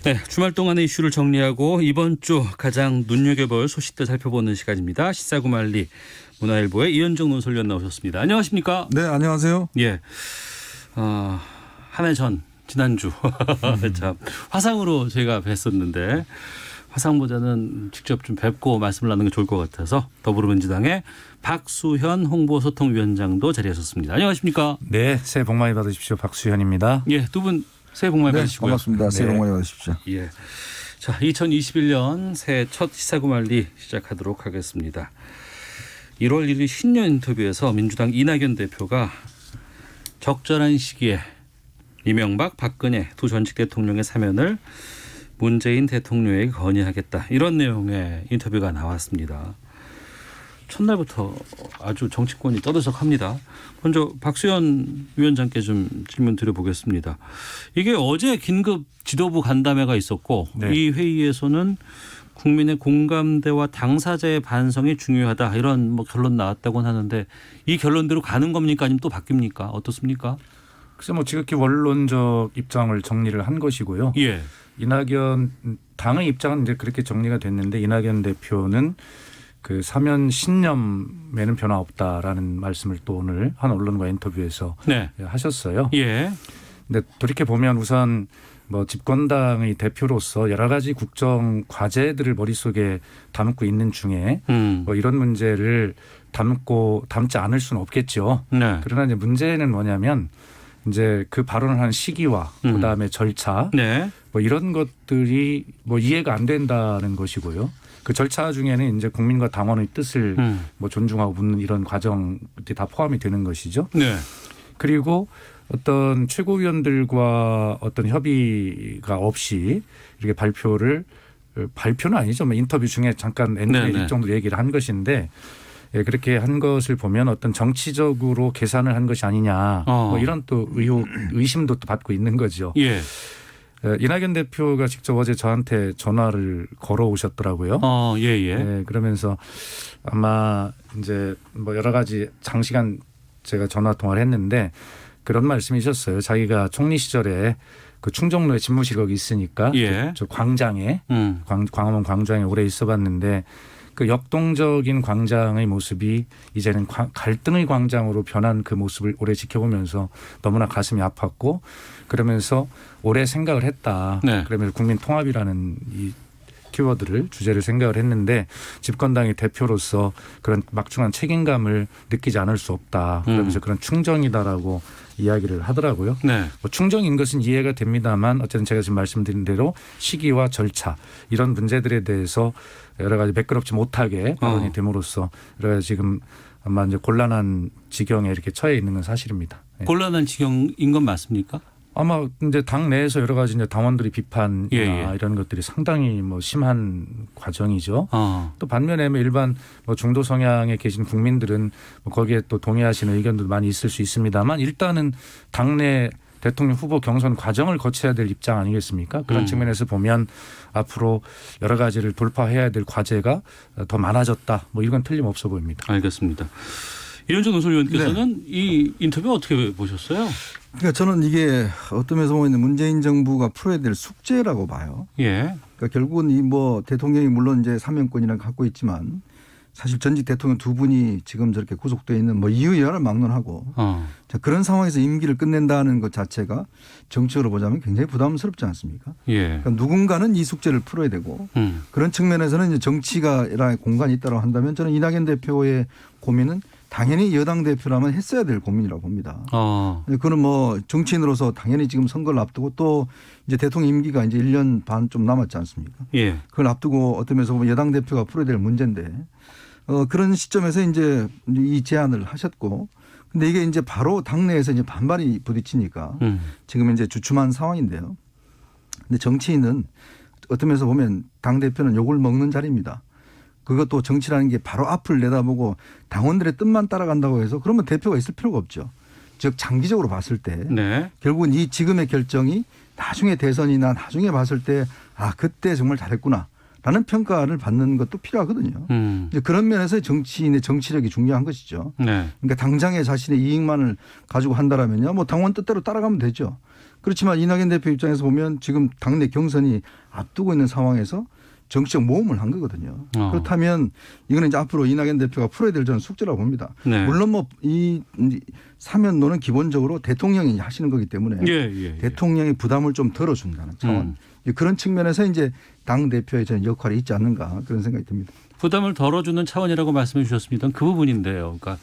네, 주말 동안의 이슈를 정리하고 이번 주 가장 눈여겨볼 소식들 살펴보는 시간입니다. 시사구말리 문화일보의 이현정 논설위원 나오셨습니다. 안녕하십니까? 네, 안녕하세요. 예, 한 해 전 지난주 참 화상으로 저희가 뵀었는데 화상보다는 직접 좀 뵙고 말씀을 나누는 게 좋을 것 같아서 더불어민주당의 박수현 홍보소통위원장도 자리하셨습니다. 안녕하십니까? 네, 새해 복 많이 받으십시오. 박수현입니다. 예, 두 분 새해 복 많이 네, 받으시고요. 반갑습니다. 새해 복 많이 받으십시오. 예. 자, 2021년 새해 첫 시사구말리 시작하도록 하겠습니다. 1월 1일 신년 인터뷰에서 민주당 이낙연 대표가 적절한 시기에 이명박, 박근혜 두 전직 대통령의 사면을 문재인 대통령에게 건의하겠다. 이런 내용의 인터뷰가 나왔습니다. 첫날부터 아주 정치권이 떠들썩합니다. 먼저 박수현 위원장께 좀 질문 드려보겠습니다. 이게 어제 긴급 지도부 간담회가 있었고 네. 이 회의에서는 국민의 공감대와 당사자의 반성이 중요하다 이런 뭐 결론 나왔다고는 하는데 이 결론대로 가는 겁니까 아니면 또 바뀝니까? 어떻습니까? 글쎄 뭐 지극히 원론적 입장을 정리를 한 것이고요. 예. 이낙연 당의 입장은 이제 그렇게 정리가 됐는데 이낙연 대표는 그 사면 신념에는 변화 없다라는 말씀을 또 오늘 한 언론과 인터뷰에서 네. 하셨어요. 예. 근데 돌이켜 보면 우선 뭐 집권당의 대표로서 여러 가지 국정 과제들을 머릿속에 담고 있는 중에 뭐 이런 문제를 담지 않을 수는 없겠죠. 네. 그러나 이제 문제는 뭐냐면 이제 그 발언을 한 시기와 그다음에 절차 네. 뭐 이런 것들이 뭐 이해가 안 된다는 것이고요. 그 절차 중에는 이제 국민과 당원의 뜻을 뭐 존중하고 묻는 이런 과정들이 다 포함이 되는 것이죠. 네. 그리고 어떤 최고위원들과 어떤 협의가 없이 이렇게 발표는 아니죠. 뭐 인터뷰 중에 잠깐 엔트리 정도 얘기를 한 것인데 예, 그렇게 한 것을 보면 어떤 정치적으로 계산을 한 것이 아니냐 뭐 이런 또 의심도 또 받고 있는 거죠. 예. 이낙연 대표가 직접 어제 저한테 전화를 걸어오셨더라고요. 예. 네, 그러면서 아마 이제 뭐 여러 가지 장시간 제가 전화 통화를 했는데 그런 말씀이셨어요. 자기가 총리 시절에 그 충정로에 집무실이 거기 있으니까 예. 저 광장에 광화문 광장에 오래 있어봤는데 그 역동적인 광장의 모습이 이제는 갈등의 광장으로 변한 그 모습을 오래 지켜보면서 너무나 가슴이 아팠고 그러면서 오래 생각을 했다. 네. 그러면서 국민 통합이라는 이 키워드를 주제를 생각을 했는데 집권당의 대표로서 그런 막중한 책임감을 느끼지 않을 수 없다. 그러면서 그런 충정이다라고 이야기를 하더라고요. 네. 뭐 충정인 것은 이해가 됩니다만 어쨌든 제가 지금 말씀드린 대로 시기와 절차 이런 문제들에 대해서 여러 가지 매끄럽지 못하게 발언이 됨으로써 여러 가지 지금 아마 이제 곤란한 지경에 이렇게 처해 있는 건 사실입니다. 네. 곤란한 지경인 건 맞습니까? 아마 이제 당 내에서 여러 가지 이제 당원들이 비판이나 예. 이런 것들이 상당히 뭐 심한 과정이죠. 또 반면에 일반 뭐 중도 성향에 계신 국민들은 뭐 거기에 또 동의하시는 의견도 많이 있을 수 있습니다만 일단은 당내 대통령 후보 경선 과정을 거쳐야 될 입장 아니겠습니까? 그런 측면에서 보면 앞으로 여러 가지를 돌파해야 될 과제가 더 많아졌다. 뭐 이건 틀림없어 보입니다. 알겠습니다. 이현정 논설위원께서는 이 인터뷰 어떻게 보셨어요? 그러니까 저는 이게 어떤 면에서 보면 문재인 정부가 풀어야 될 숙제라고 봐요. 예. 그러니까 결국은 이 뭐 대통령이 물론 이제 사면권이랑 갖고 있지만 사실 전직 대통령 두 분이 지금 저렇게 구속되어 있는 뭐 이유 여하를 막론하고 자, 그런 상황에서 임기를 끝낸다는 것 자체가 정치적으로 보자면 굉장히 부담스럽지 않습니까? 예. 그러니까 누군가는 이 숙제를 풀어야 되고 그런 측면에서는 이제 정치가의 공간이 있다고 한다면 저는 이낙연 대표의 고민은 당연히 여당 대표라면 했어야 될 고민이라고 봅니다. 그거는 뭐 정치인으로서 당연히 지금 선거를 앞두고 또 이제 대통령 임기가 이제 1년 반 좀 남았지 않습니까? 예. 그걸 앞두고 어떤 면에서 보면 여당 대표가 풀어야 될 문제인데 그런 시점에서 이제 이 제안을 하셨고 근데 이게 이제 바로 당내에서 이제 반발이 부딪히니까 지금 이제 주춤한 상황인데요. 근데 정치인은 어떤 면에서 보면 당 대표는 욕을 먹는 자리입니다. 그것도 정치라는 게 바로 앞을 내다보고 당원들의 뜻만 따라간다고 해서 그러면 대표가 있을 필요가 없죠. 즉 장기적으로 봤을 때 네. 결국은 이 지금의 결정이 나중에 대선이나 나중에 봤을 때 아 그때 정말 잘했구나. 라는 평가를 받는 것도 필요하거든요. 이제 그런 면에서 정치인의 정치력이 중요한 것이죠. 네. 그러니까 당장의 자신의 이익만을 가지고 한다라면요. 뭐 당원 뜻대로 따라가면 되죠. 그렇지만 이낙연 대표 입장에서 보면 지금 당내 경선이 앞두고 있는 상황에서 정치적 모험을 한 거거든요. 그렇다면 이거는 이제 앞으로 이낙연 대표가 풀어야 될 저는 숙제라고 봅니다. 네. 물론 뭐 이 사면론은 기본적으로 대통령이 하시는 거기 때문에 대통령의 부담을 좀 덜어준다는 차원. 그런 측면에서 이제 당 대표의 저는 역할이 있지 않는가 그런 생각이 듭니다. 부담을 덜어주는 차원이라고 말씀해 주셨습니다. 그 부분인데요. 그러니까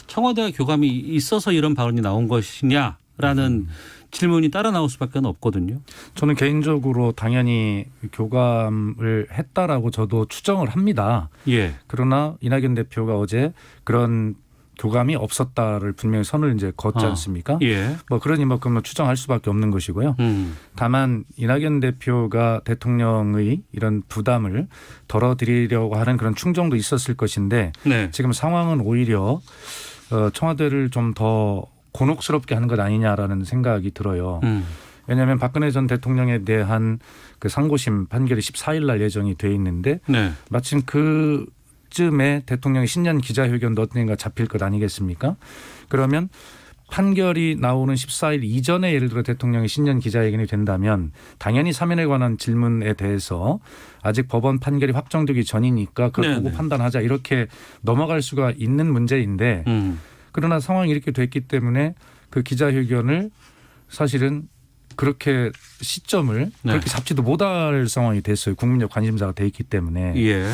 청와대와 교감이 있어서 이런 발언이 나온 것이냐라는 질문이 따라 나올 수밖에 없거든요. 저는 개인적으로 당연히 교감을 했다라고 저도 추정을 합니다. 예. 그러나 이낙연 대표가 어제 그런 교감이 없었다를 분명히 선을 이제 걷지 않습니까? 예. 뭐 그러니 뭐 그건 추정할 수밖에 없는 것이고요. 다만 이낙연 대표가 대통령의 이런 부담을 덜어드리려고 하는 그런 충정도 있었을 것인데 네. 지금 상황은 오히려 청와대를 좀 더 곤혹스럽게 하는 것 아니냐라는 생각이 들어요. 왜냐하면 박근혜 전 대통령에 대한 그 상고심 판결이 14일 날 예정이 돼 있는데 네. 마침 그쯤에 대통령의 신년 기자회견도 어딘가 잡힐 것 아니겠습니까? 그러면 판결이 나오는 14일 이전에 예를 들어 대통령의 신년 기자회견이 된다면 당연히 사면에 관한 질문에 대해서 아직 법원 판결이 확정되기 전이니까 그걸 보고 판단하자 이렇게 넘어갈 수가 있는 문제인데 그러나 상황이 이렇게 됐기 때문에 그 기자회견을 사실은 그렇게 시점을 그렇게 잡지도 못할 상황이 됐어요. 국민적 관심사가 돼 있기 때문에. 예.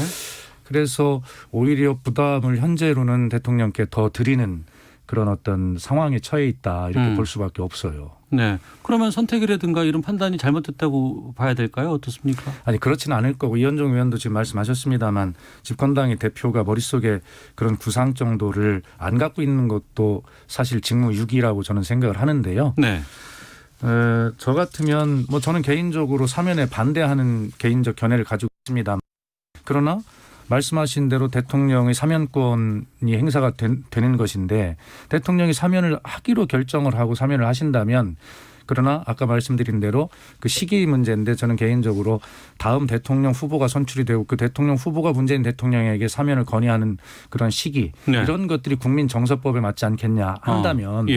그래서 오히려 부담을 현재로는 대통령께 더 드리는 그런 어떤 상황에 처해 있다 이렇게 볼 수밖에 없어요. 네. 그러면 선택이라든가 이런 판단이 잘못됐다고 봐야 될까요? 어떻습니까? 아니 그렇지는 않을 거고 이현종 의원도 지금 말씀하셨습니다만 집권당의 대표가 머릿속에 그런 구상 정도를 안 갖고 있는 것도 사실 직무유기라고 저는 생각을 하는데요. 네. 저 같으면 뭐 저는 개인적으로 사면에 반대하는 개인적 견해를 가지고 있습니다. 그러나 말씀하신 대로 대통령의 사면권이 행사가 되는 것인데 대통령이 사면을 하기로 결정을 하고 사면을 하신다면 그러나 아까 말씀드린 대로 그 시기 문제인데 저는 개인적으로 다음 대통령 후보가 선출이 되고 그 대통령 후보가 문재인 대통령에게 사면을 건의하는 그런 시기 이런 것들이 국민정서법에 맞지 않겠냐 한다면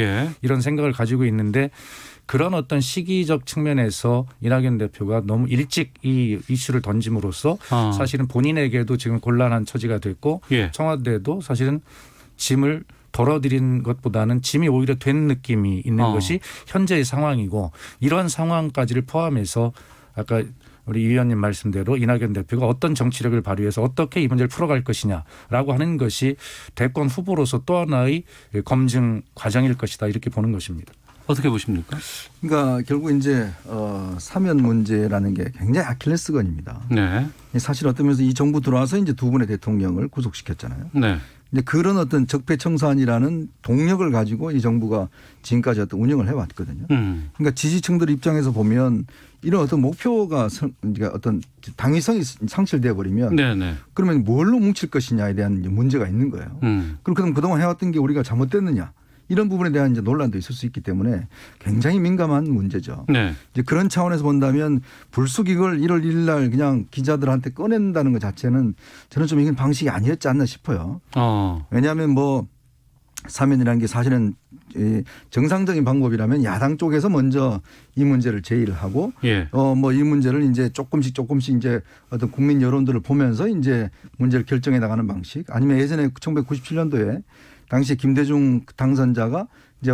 이런 생각을 가지고 있는데 그런 어떤 시기적 측면에서 이낙연 대표가 너무 일찍 이 이슈를 던짐으로써 사실은 본인에게도 지금 곤란한 처지가 됐고 청와대도 사실은 짐을 덜어드린 것보다는 짐이 오히려 된 느낌이 있는 것이 현재의 상황이고 이러한 상황까지를 포함해서 아까 우리 이 의원님 말씀대로 이낙연 대표가 어떤 정치력을 발휘해서 어떻게 이 문제를 풀어갈 것이냐라고 하는 것이 대권 후보로서 또 하나의 검증 과정일 것이다 이렇게 보는 것입니다. 어떻게 보십니까? 그러니까 결국 이제 사면 문제라는 게 굉장히 아킬레스건입니다. 네. 사실 어떤 면에서 이 정부 들어와서 이제 두 분의 대통령을 구속시켰잖아요. 네. 이제 그런 어떤 적폐청산이라는 동력을 가지고 이 정부가 지금까지 어떤 운영을 해왔거든요. 그러니까 지지층들 입장에서 보면 이런 어떤 목표가 그러니까 어떤 당위성이 상실돼 버리면 그러면 뭘로 뭉칠 것이냐에 대한 문제가 있는 거예요. 그럼 그동안 해왔던 게 우리가 잘못됐느냐. 이런 부분에 대한 이제 논란도 있을 수 있기 때문에 굉장히 민감한 문제죠. 네. 이제 그런 차원에서 본다면 불쑥 이걸 1월 1일 날 그냥 기자들한테 꺼낸다는 것 자체는 저는 좀 이건 방식이 아니었지 않나 싶어요. 왜냐하면 뭐 사면이라는 게 사실은 정상적인 방법이라면 야당 쪽에서 먼저 이 문제를 제의를 하고 뭐 이 문제를 이제 조금씩 이제 어떤 국민 여론들을 보면서 이제 문제를 결정해 나가는 방식 아니면 예전에 1997년도에 당시 김대중 당선자가 이제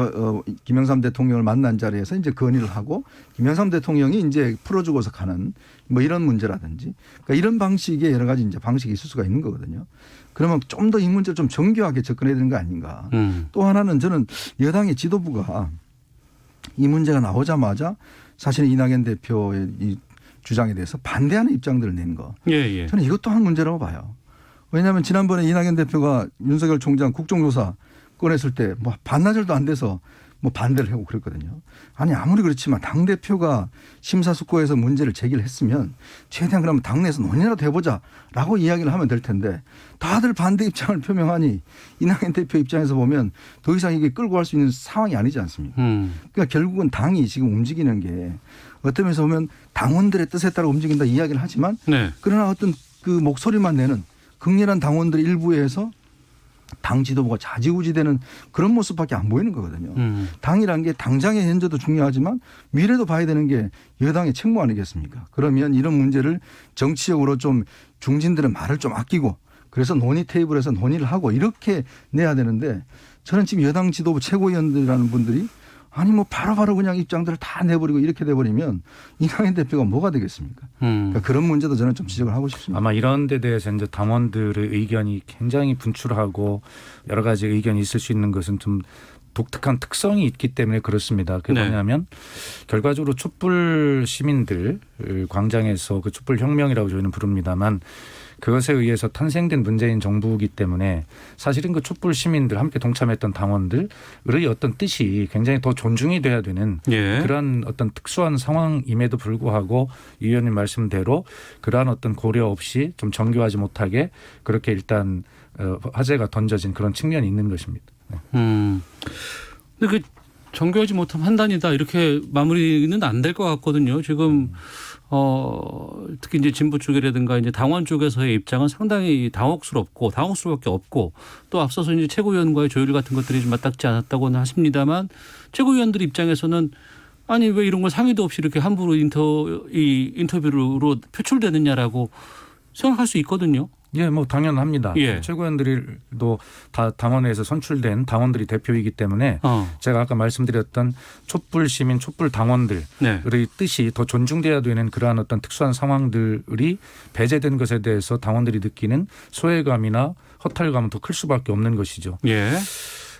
김영삼 대통령을 만난 자리에서 이제 건의를 하고 김영삼 대통령이 이제 풀어주고서 가는 뭐 이런 문제라든지 그러니까 이런 방식의 여러 가지 이제 방식이 있을 수가 있는 거거든요. 그러면 좀 더 이 문제를 좀 정교하게 접근해야 되는 거 아닌가. 또 하나는 저는 여당의 지도부가 이 문제가 나오자마자 사실은 이낙연 대표의 이 주장에 대해서 반대하는 입장들을 낸 거. 저는 이것도 한 문제라고 봐요. 왜냐하면 지난번에 이낙연 대표가 윤석열 총장 국정조사 꺼냈을 때 뭐 반나절도 안 돼서 뭐 반대를 하고 그랬거든요. 아니 아무리 그렇지만 당대표가 심사숙고해서 문제를 제기를 했으면 최대한 그러면 당내에서 논의라도 해보자라고 이야기를 하면 될 텐데 다들 반대 입장을 표명하니 이낙연 대표 입장에서 보면 더 이상 이게 끌고 갈 수 있는 상황이 아니지 않습니까? 그러니까 결국은 당이 지금 움직이는 게 어떤 면에서 보면 당원들의 뜻에 따라 움직인다 이야기를 하지만 네. 그러나 어떤 그 목소리만 내는 극렬한 당원들 일부에서 당 지도부가 좌지우지되는 그런 모습밖에 안 보이는 거거든요. 당이라는 게 당장의 현재도 중요하지만 미래도 봐야 되는 게 여당의 책무 아니겠습니까? 그러면 이런 문제를 정치적으로 좀 중진들의 말을 좀 아끼고 그래서 논의 테이블에서 논의를 하고 이렇게 내야 되는데 저는 지금 여당 지도부 최고위원들이라는 분들이 아니 뭐 바로바로 그냥 입장들을 다 내버리고 이렇게 돼버리면 이낙연 대표가 뭐가 되겠습니까? 그러니까 그런 문제도 저는 좀 지적을 하고 싶습니다. 아마 이런 데 대해서 이제 당원들의 의견이 굉장히 분출하고 여러 가지 의견이 있을 수 있는 것은 좀 독특한 특성이 있기 때문에 그렇습니다. 그게 뭐냐면 결과적으로 촛불 시민들 광장에서 그 촛불 혁명이라고 저희는 부릅니다만 그것에 의해서 탄생된 문재인 정부이기 때문에 사실은 그 촛불 시민들 함께 동참했던 당원들의 어떤 뜻이 굉장히 더 존중이 돼야 되는 그러한 어떤 특수한 상황임에도 불구하고 이 의원님 말씀대로 그러한 어떤 고려 없이 좀 정교하지 못하게 그렇게 일단 화제가 던져진 그런 측면이 있는 것입니다. 네. 근데 그 정교하지 못한 판단이다 이렇게 마무리는 안 될 것 같거든요. 지금 특히 이제 진보 쪽이라든가 이제 당원 쪽에서의 입장은 상당히 당혹스럽고 당혹스러울밖에 없고 또 앞서서 이제 최고위원과의 조율 같은 것들이 좀 맞닿지 않았다고는 하십니다만 최고위원들 입장에서는 아니 왜 이런 걸 상의도 없이 이렇게 함부로 인터뷰로 표출되느냐라고 생각할 수 있거든요. 예, 뭐 당연합니다. 예. 최고위원들도 다 당원회에서 선출된 당원들이 대표이기 때문에 제가 아까 말씀드렸던 촛불 시민, 촛불 당원들의 뜻이 더 존중돼야 되는 그러한 어떤 특수한 상황들이 배제된 것에 대해서 당원들이 느끼는 소외감이나 허탈감은 더 클 수밖에 없는 것이죠. 예.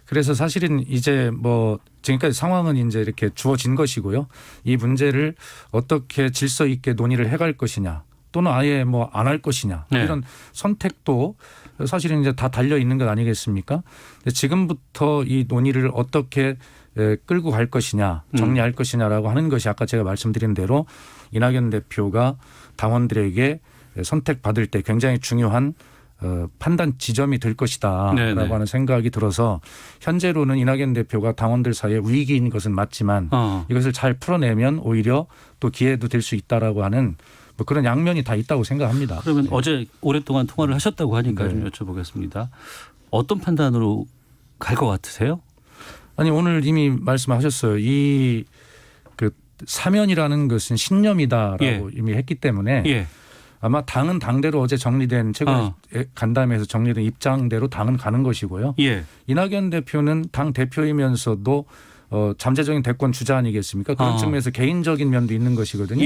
그래서 사실은 이제 뭐 지금까지 상황은 이제 이렇게 주어진 것이고요. 이 문제를 어떻게 질서 있게 논의를 해갈 것이냐. 또는 아예 뭐 안 할 것이냐 이런 선택도 사실은 이제 다 달려 있는 것 아니겠습니까? 지금부터 이 논의를 어떻게 끌고 갈 것이냐 정리할 것이냐라고 하는 것이 아까 제가 말씀드린 대로 이낙연 대표가 당원들에게 선택받을 때 굉장히 중요한 판단 지점이 될 것이다라고 하는 생각이 들어서 현재로는 이낙연 대표가 당원들 사이에 위기인 것은 맞지만 이것을 잘 풀어내면 오히려 또 기회도 될 수 있다라고 하는 뭐 그런 양면이 다 있다고 생각합니다. 그러면 어제 오랫동안 통화를 하셨다고 하니까 좀 여쭤보겠습니다. 어떤 판단으로 갈 것 같으세요? 아니 오늘 이미 말씀하셨어요. 이 그 사면이라는 것은 신념이다라고 이미 했기 때문에 아마 당은 당대로 어제 정리된 최근 간담회에서 정리된 입장대로 당은 가는 것이고요. 이낙연 대표는 당 대표이면서도 잠재적인 대권 주자 아니겠습니까? 그런 측면에서 개인적인 면도 있는 것이거든요.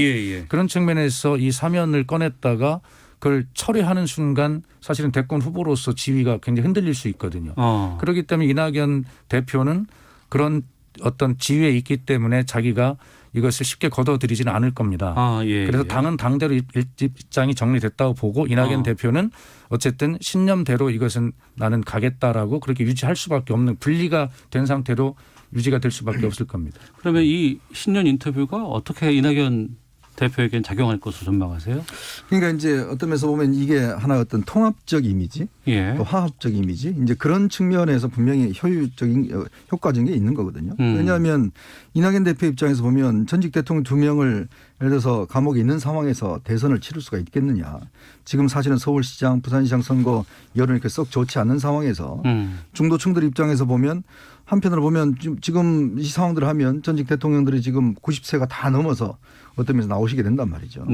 그런 측면에서 이 사면을 꺼냈다가 그걸 철회하는 순간 사실은 대권 후보로서 지위가 굉장히 흔들릴 수 있거든요. 그렇기 때문에 이낙연 대표는 그런 어떤 지위에 있기 때문에 자기가 이것을 쉽게 걷어들이지는 않을 겁니다. 그래서 당은 당대로 입장이 정리됐다고 보고 이낙연 대표는 어쨌든 신념대로 이것은 나는 가겠다라고 그렇게 유지할 수밖에 없는 분리가 된 상태로 유지가 될 수밖에 없을 겁니다. 그러면 이 신년 인터뷰가 어떻게 이낙연 대표에겐 작용할 것으로 전망하세요? 그러니까 이제 어떤 면에서 보면 이게 하나 어떤 통합적 이미지, 또 화합적 이미지, 이제 그런 측면에서 분명히 효과적인 게 있는 거거든요. 왜냐하면 이낙연 대표 입장에서 보면 전직 대통령 2명을 예를 들어서 감옥에 있는 상황에서 대선을 치를 수가 있겠느냐. 지금 사실은 서울시장, 부산시장 선거 여론이 이렇게 썩 좋지 않는 상황에서 중도층들 입장에서 보면 한편으로 보면 지금 이 상황들을 하면 전직 대통령들이 지금 90세가 다 넘어서 어떤 면에서 나오시게 된단 말이죠.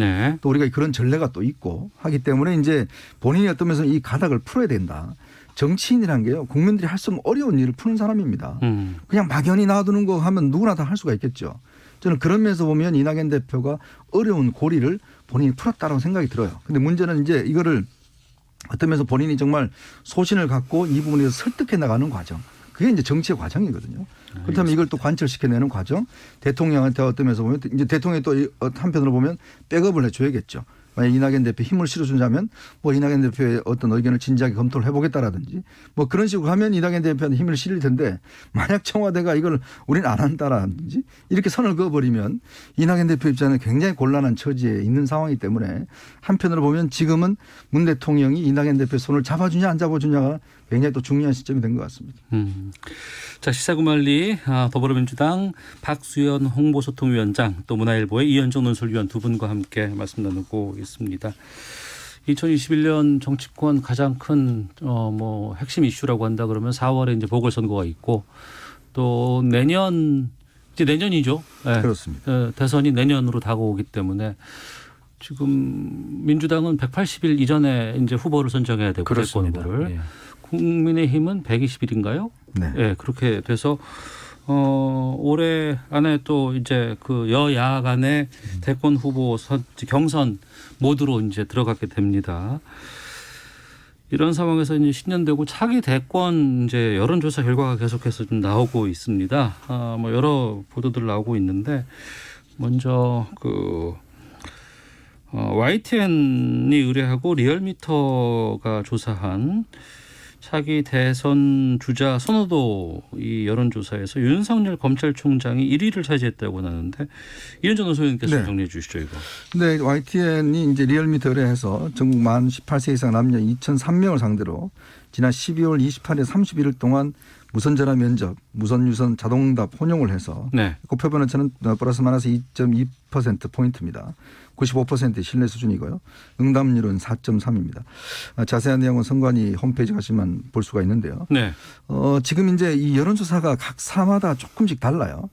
또 우리가 그런 전례가 또 있고 하기 때문에 이제 본인이 어떤 면에서 이 가닥을 풀어야 된다. 정치인이란 게요. 국민들이 할 수 없는 어려운 일을 푸는 사람입니다. 그냥 막연히 놔두는 거 하면 누구나 다 할 수가 있겠죠. 저는 그런 면에서 보면 이낙연 대표가 어려운 고리를 본인이 풀었다라고 생각이 들어요. 근데 문제는 이제 이거를 어떤 면에서 본인이 정말 소신을 갖고 이 부분에서 설득해 나가는 과정. 그게 이제 정치의 과정이거든요. 그렇다면 이걸 또 관철시켜내는 과정, 대통령한테 어떤 면에서 보면 이제 대통령이 또 한편으로 보면 백업을 해줘야겠죠. 만약 이낙연 대표 힘을 실어준다면 뭐 이낙연 대표의 어떤 의견을 진지하게 검토를 해보겠다라든지 뭐 그런 식으로 하면 이낙연 대표한테 힘을 실릴 텐데 만약 청와대가 이걸 우리는 안 한다라든지 이렇게 선을 그어버리면 이낙연 대표 입장에는 굉장히 곤란한 처지에 있는 상황이기 때문에 한편으로 보면 지금은 문 대통령이 이낙연 대표의 손을 잡아주냐 안 잡아주냐가 굉장히 또 중요한 시점이 된 것 같습니다. 자, 시사구말리 더불어민주당 박수현 홍보소통위원장 또 문화일보의 이현정 논설위원 두 분과 함께 말씀 나누고 있습니다. 2021년 정치권 가장 큰 뭐 핵심 이슈라고 한다 그러면 4월에 이제 보궐선거가 있고 또 내년 이제 내년이죠. 네. 그렇습니다. 대선이 내년으로 다가오기 때문에 지금 민주당은 180일 이전에 이제 후보를 선정해야 되고 대권 후보를. 예. 국민의힘은 120일인가요? 네. 네, 그렇게 돼서 올해 안에 또 이제 그 여야 간의 대권 후보 경선 모드로 이제 들어가게 됩니다. 이런 상황에서 이제 신년되고 차기 대권 이제 여론조사 결과가 계속해서 좀 나오고 있습니다. 뭐 여러 보도들 나오고 있는데 먼저 그 YTN이 의뢰하고 리얼미터가 조사한 차기 대선 주자 선호도 이 여론조사에서 윤석열 검찰총장이 1위를 차지했다고 하는데 이현정 논설위원께서 네. 정리해 주시죠 이거. 네, YTN이 이제 리얼미터 의뢰해서 전국 만 18세 이상 남녀 2,003명을 상대로 지난 12월 28일 31일 동안 무선 전화 면접, 무선 유선 자동응답 혼용을 해서 네. 고표 변호차는 플러스 마이너스 2.2% 포인트입니다. 95%의 신뢰 수준이고요. 응답률은 4.3입니다. 자세한 내용은 선관위 홈페이지 가시면 볼 수가 있는데요. 네. 지금 이제 이 여론조사가 각 사마다 조금씩 달라요.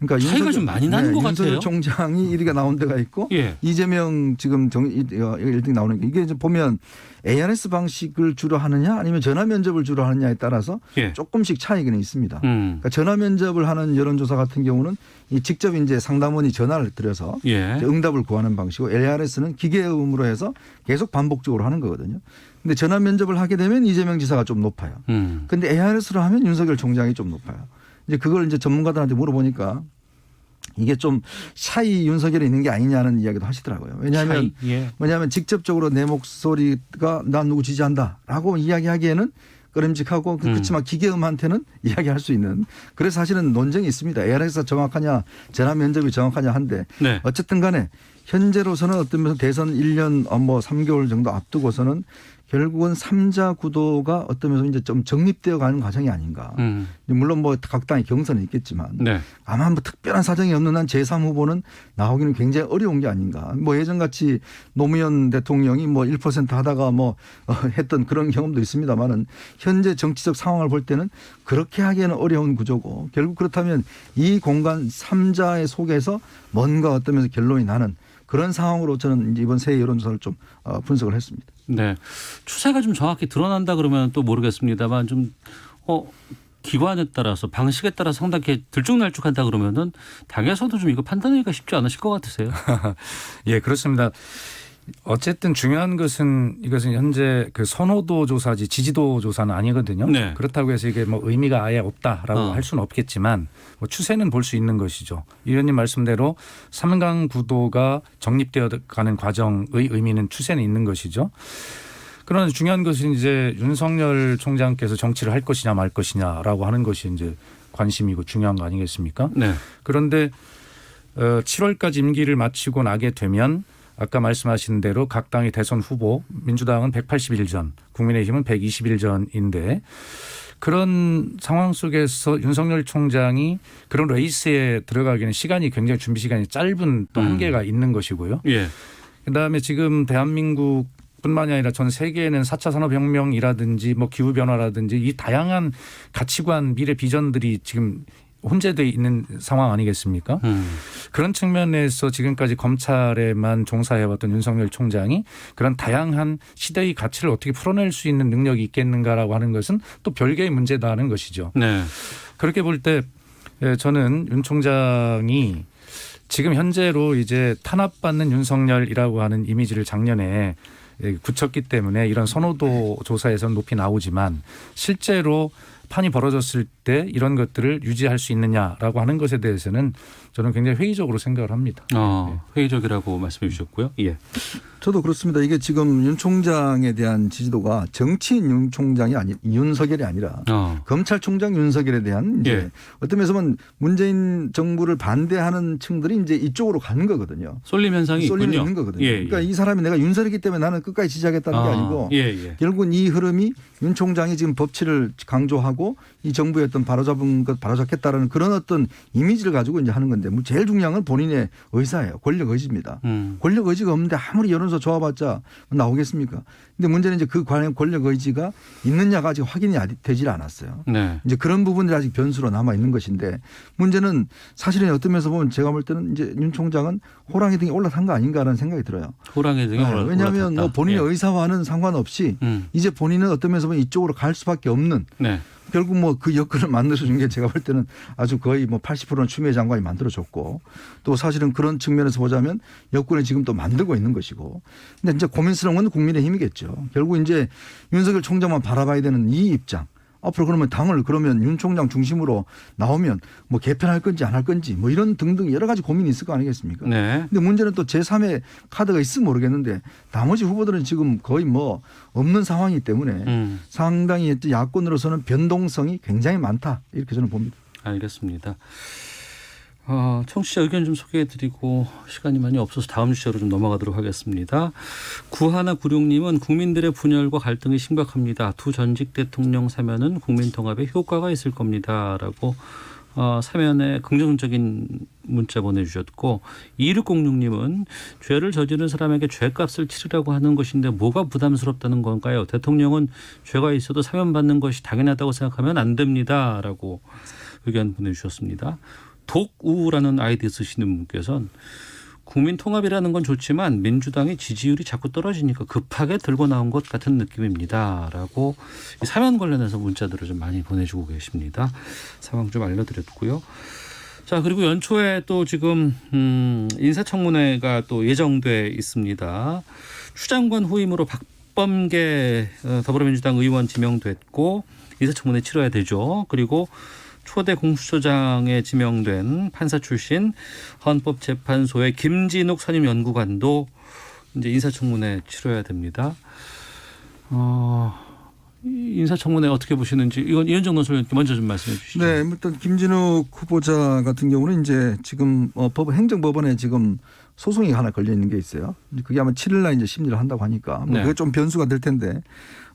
그러니까 차이가 좀 많이 나는 것 윤석열 같아요. 총장이 1위가 나온 데가 있고 예. 이재명 지금 1등 나오는 게 이게 이제 보면 ARS 방식을 주로 하느냐 아니면 전화 면접을 주로 하느냐에 따라서 예. 조금씩 차이는 있습니다. 그러니까 전화 면접을 하는 여론조사 같은 경우는 이 직접 이제 상담원이 전화를 드려서 예. 이제 응답을 구하는 방식이고 ARS는 기계음으로 해서 계속 반복적으로 하는 거거든요. 근데 전화 면접을 하게 되면 이재명 지사가 좀 높아요. 근데 ARS로 하면 윤석열 총장이 좀 높아요. 이제 그걸 이제 전문가들한테 물어보니까 이게 좀 차이 윤석열이 있는 게 아니냐는 이야기도 하시더라고요. 왜냐하면 예. 뭐냐면 직접적으로 내 목소리가 난 누구 지지한다라고 이야기하기에는 꺼림직하고 그렇지만 기계음한테는 이야기할 수 있는 그래서 사실은 논쟁이 있습니다. ARS가 정확하냐 전화 면접이 정확하냐 한데 네. 어쨌든 간에 현재로서는 어떤 면에서 대선 1년 뭐 3개월 정도 앞두고서는 결국은 3자 구도가 어떤 면에서 이제 좀 정립되어 가는 과정이 아닌가. 물론 뭐 각 당의 경선은 있겠지만 네. 아마 뭐 특별한 사정이 없는 한 제3 후보는 나오기는 굉장히 어려운 게 아닌가. 뭐 예전같이 노무현 대통령이 뭐 1% 하다가 뭐 했던 그런 경험도 있습니다만은 현재 정치적 상황을 볼 때는 그렇게 하기에는 어려운 구조고 결국 그렇다면 이 공간 3자의 속에서 뭔가 어떤 면에서 결론이 나는 그런 상황으로 저는 이제 이번 새해 여론조사를 좀 분석을 했습니다. 네. 추세가 좀 정확히 드러난다 그러면 또 모르겠습니다만 좀 기관에 따라서 방식에 따라서 상당히 들쭉날쭉한다 그러면은 당에서도 좀 이거 판단하기가 쉽지 않으실 것 같으세요? 예, 그렇습니다. 어쨌든 중요한 것은 이것은 현재 그 선호도 조사지 지지도 조사는 아니거든요. 네. 그렇다고 해서 이게 뭐 의미가 아예 없다라고 할 수는 없겠지만 뭐 추세는 볼 수 있는 것이죠. 이 의원님 말씀대로 3강 구도가 정립되어 가는 과정의 의미는 추세는 있는 것이죠. 그러나 중요한 것은 이제 윤석열 총장께서 정치를 할 것이냐 말 것이냐라고 하는 것이 이제 관심이고 중요한 거 아니겠습니까? 네. 그런데 7월까지 임기를 마치고 나게 되면 아까 말씀하신 대로 각 당의 대선 후보 민주당은 180일 전 국민의힘은 120일 전인데 그런 상황 속에서 윤석열 총장이 그런 레이스에 들어가기는 시간이 굉장히 준비 시간이 짧은 또 한계가 있는 것이고요. 예. 그다음에 지금 대한민국 뿐만이 아니라 전 세계에는 4차 산업혁명이라든지 뭐 기후변화라든지 이 다양한 가치관 미래 비전들이 지금 혼재되어 있는 상황 아니겠습니까? 그런 측면에서 지금까지 검찰에만 종사해왔던 윤석열 총장이 그런 다양한 시대의 가치를 어떻게 풀어낼 수 있는 능력이 있겠는가라고 하는 것은 또 별개의 문제다는 것이죠. 네. 그렇게 볼 때 저는 윤 총장이 지금 현재로 이제 탄압받는 윤석열이라고 하는 이미지를 작년에 굳혔기 때문에 이런 선호도 조사에서는 높이 나오지만 실제로 판이 벌어졌을 때 이런 것들을 유지할 수 있느냐라고 하는 것에 대해서는 저는 굉장히 회의적으로 생각을 합니다. 회의적이라고 말씀해 주셨고요. 예. 저도 그렇습니다. 이게 지금 윤 총장에 대한 지지도가 정치인 윤 총장이 윤석열이 아니라 검찰총장 윤석열에 대한 이제 예. 어떤 면에서 보면 문재인 정부를 반대하는 층들이 이제 이쪽으로 가는 거거든요. 쏠림 현상이 쏠림이 있군요. 있는 거거든요. 예, 예. 그러니까 이 사람이 내가 윤석열이기 때문에 나는 끝까지 지지하겠다는 게 아니고 결국은 이 흐름이 윤 총장이 지금 법치를 강조하고 이 정부의 어떤 바로잡은 것 바로잡겠다라는 그런 어떤 이미지를 가지고 이제 하는 건데 제일 중요한 건 본인의 의사예요. 권력 의지입니다. 권력 의지가 없는데 아무리 여론조사 좋아봤자 나오겠습니까? 근데 문제는 이제 그 과연 권력 의지가 있느냐가 아직 확인이 되질 않았어요. 네. 이제 그런 부분들이 아직 변수로 남아 있는 것인데 문제는 사실은 어떤 면에서 보면 제가 볼 때는 이제 윤 총장은 호랑이 등에 올라탄 거 아닌가라는 생각이 들어요. 호랑이 등에 올라탔다. 왜냐하면 뭐 본인의 예. 의사와는 상관없이 이제 본인은 어떤 면에서 보면 이쪽으로 갈 수밖에 없는 네. 결국 뭐 그 여건을 만들어준 게 제가 볼 때는 아주 거의 뭐 80%는 추미애 장관이 만들어줬고 또 사실은 그런 측면에서 보자면 여권을 지금 또 만들고 있는 것이고 근데 이제 고민스러운 건 국민의힘이겠죠. 결국 이제 윤석열 총장만 바라봐야 되는 이 입장. 앞으로 그러면 당을 그러면 윤 총장 중심으로 나오면 뭐 개편할 건지 안 할 건지 뭐 이런 등등 여러 가지 고민이 있을 거 아니겠습니까? 네. 근데 문제는 또 제3의 카드가 있으면 모르겠는데 나머지 후보들은 지금 거의 뭐 없는 상황이기 때문에 상당히 야권으로서는 변동성이 굉장히 많다 이렇게 저는 봅니다. 알겠습니다. 청취자 의견 좀 소개해드리고 시간이 많이 없어서 다음 주제로 좀 넘어가도록 하겠습니다. 9196님은 국민들의 분열과 갈등이 심각합니다. 두 전직 대통령 사면은 국민 통합에 효과가 있을 겁니다. 라고 사면에 긍정적인 문자 보내주셨고 2606님은 죄를 저지른 사람에게 죄값을 치르라고 하는 것인데 뭐가 부담스럽다는 건가요? 대통령은 죄가 있어도 사면받는 것이 당연하다고 생각하면 안 됩니다. 라고 의견 보내주셨습니다. 독우라는 아이디 쓰시는 분께서는 국민 통합이라는 건 좋지만 민주당의 지지율이 자꾸 떨어지니까 급하게 들고 나온 것 같은 느낌입니다. 라고 사면 관련해서 문자들을 좀 많이 보내주고 계십니다. 상황 좀 알려드렸고요. 자, 그리고 연초에 또 지금 인사청문회가 또 예정돼 있습니다. 추 장관 후임으로 박범계 더불어민주당 의원 지명됐고 인사청문회 치러야 되죠. 그리고 초대 공수처장에 지명된 판사 출신 헌법재판소의 김진욱 선임 연구관도 이제 인사청문회 치러야 됩니다. 인사청문회 어떻게 보시는지 이건 이현정 논설위원께 먼저 좀 말씀해 주시죠. 네, 일단 김진욱 후보자 같은 경우는 이제 지금 행정법원에 지금 소송이 하나 걸려 있는 게 있어요. 그게 아마 7일 날 이제 심리를 한다고 하니까 네. 그게 좀 변수가 될 텐데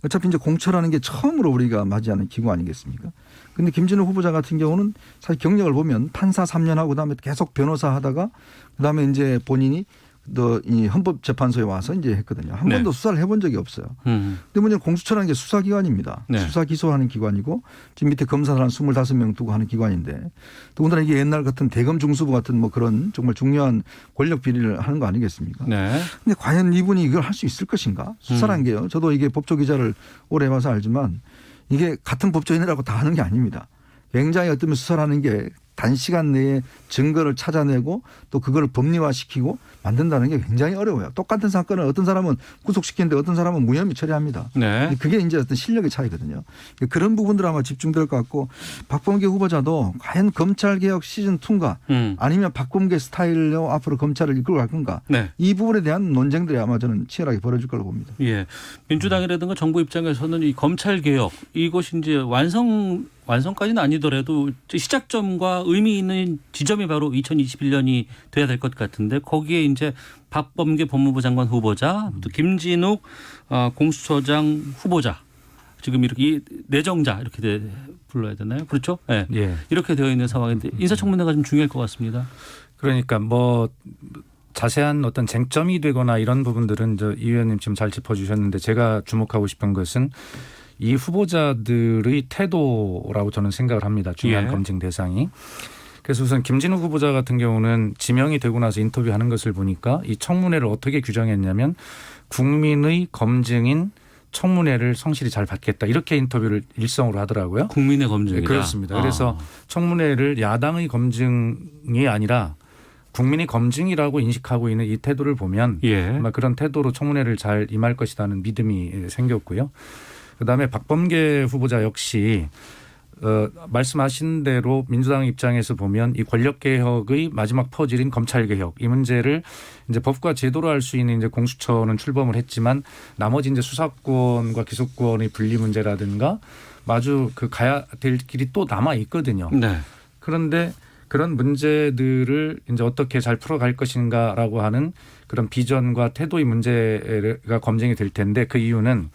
어차피 이제 공처라는 게 처음으로 우리가 맞이하는 기구 아니겠습니까? 근데 김진욱 후보자 같은 경우는 사실 경력을 보면 판사 3년 하고 그다음에 계속 변호사 하다가 그다음에 이제 본인이 또 이 헌법재판소에 와서 이제 했거든요. 한 네. 번도 수사를 해본 적이 없어요. 근데 문제는 공수처라는 게 수사기관입니다. 네. 수사 기소하는 기관이고 지금 밑에 검사를 한 25명 두고 하는 기관인데 더군다나 이게 옛날 같은 대검 중수부 같은 뭐 그런 정말 중요한 권력 비리를 하는 거 아니겠습니까? 네. 근데 과연 이분이 이걸 할 수 있을 것인가? 수사란 게요. 저도 이게 법조기자를 오래 해봐서 알지만 이게 같은 법조인이라고 다 하는 게 아닙니다. 굉장히 어떤 수사라는 게 단시간 내에 증거를 찾아내고 또 그걸 법리화시키고 만든다는 게 굉장히 어려워요. 똑같은 사건을 어떤 사람은 구속시키는데 어떤 사람은 무혐의 처리합니다. 네. 그게 이제 어떤 실력의 차이거든요. 그런 부분들 아마 집중될 것 같고 박범계 후보자도 과연 검찰개혁 시즌2인가 아니면 박범계 스타일로 앞으로 검찰을 이끌고 갈 건가. 네. 이 부분에 대한 논쟁들이 아마 저는 치열하게 벌어질 거라고 봅니다. 예. 민주당이라든가 정부 입장에서는 이 검찰개혁 이것이 이제 완성까지는 아니더라도 시작점과 의미 있는 지점이 바로 2021년이 돼야 될 것 같은데 거기에 이제 박범계 법무부 장관 후보자 또 김진욱 공수처장 후보자 지금 이렇게 내정자 이렇게 불러야 되나요? 그렇죠? 네. 예. 이렇게 되어 있는 상황인데 인사청문회가 좀 중요할 것 같습니다. 그러니까 뭐 자세한 어떤 쟁점이 되거나 이런 부분들은 이 의원님 지금 잘 짚어주셨는데 제가 주목하고 싶은 것은 이 후보자들의 태도라고 저는 생각을 합니다. 중요한 예. 검증 대상이. 그래서 우선 김진욱 후보자 같은 경우는 지명이 되고 나서 인터뷰하는 것을 보니까 이 청문회를 어떻게 규정했냐면 국민의 검증인 청문회를 성실히 잘 받겠다. 이렇게 인터뷰를 일성으로 하더라고요. 국민의 검증이다. 네, 그렇습니다. 그래서 청문회를 야당의 검증이 아니라 국민의 검증이라고 인식하고 있는 이 태도를 보면 예. 아마 그런 태도로 청문회를 잘 임할 것이라는 믿음이 생겼고요. 그다음에 박범계 후보자 역시 말씀하신 대로 민주당 입장에서 보면 이 권력개혁의 마지막 퍼즐인 검찰개혁 이 문제를 이제 법과 제도로 할 수 있는 이제 공수처는 출범을 했지만 나머지 이제 수사권과 기소권의 분리 문제라든가 마주 그 가야 될 길이 또 남아 있거든요. 네. 그런데 그런 문제들을 이제 어떻게 잘 풀어갈 것인가라고 하는 그런 비전과 태도의 문제가 검증이 될 텐데 그 이유는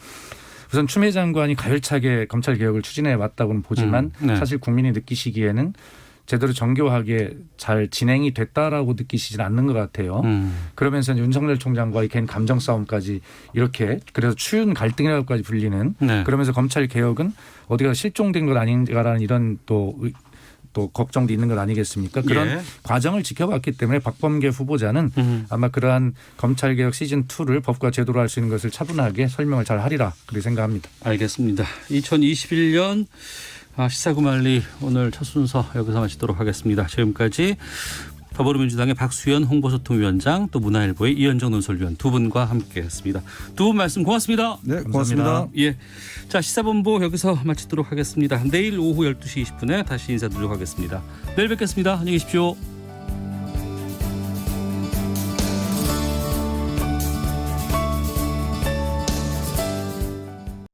우선 추미애 장관이 가열차게 검찰 개혁을 추진해 왔다고는 보지만 네. 사실 국민이 느끼시기에는 제대로 정교하게 잘 진행이 됐다라고 느끼시진 않는 것 같아요. 그러면서 윤석열 총장과의 개인 감정 싸움까지 이렇게 그래서 추운 갈등이라고까지 불리는 네. 그러면서 검찰 개혁은 어디가 실종된 것 아닌가라는 이런 또 걱정도 있는 것 아니겠습니까? 그런 예. 과정을 지켜봤기 때문에 박범계 후보자는 아마 그러한 검찰개혁 시즌2를 법과 제도로 할 수 있는 것을 차분하게 설명을 잘 하리라 그렇게 생각합니다. 알겠습니다. 2021년 시사구말리 오늘 첫 순서 여기서 마치도록 하겠습니다. 지금까지 더불어민주당의 박수현 홍보소통위원장 또 문화일보의 이현정 논설위원 두 분과 함께했습니다. 두 분 말씀 고맙습니다. 네, 고맙습니다. 예, 자 시사본부 여기서 마치도록 하겠습니다. 내일 오후 12시 20분에 다시 인사드리도록 하겠습니다. 내일 뵙겠습니다. 안녕히 계십시오.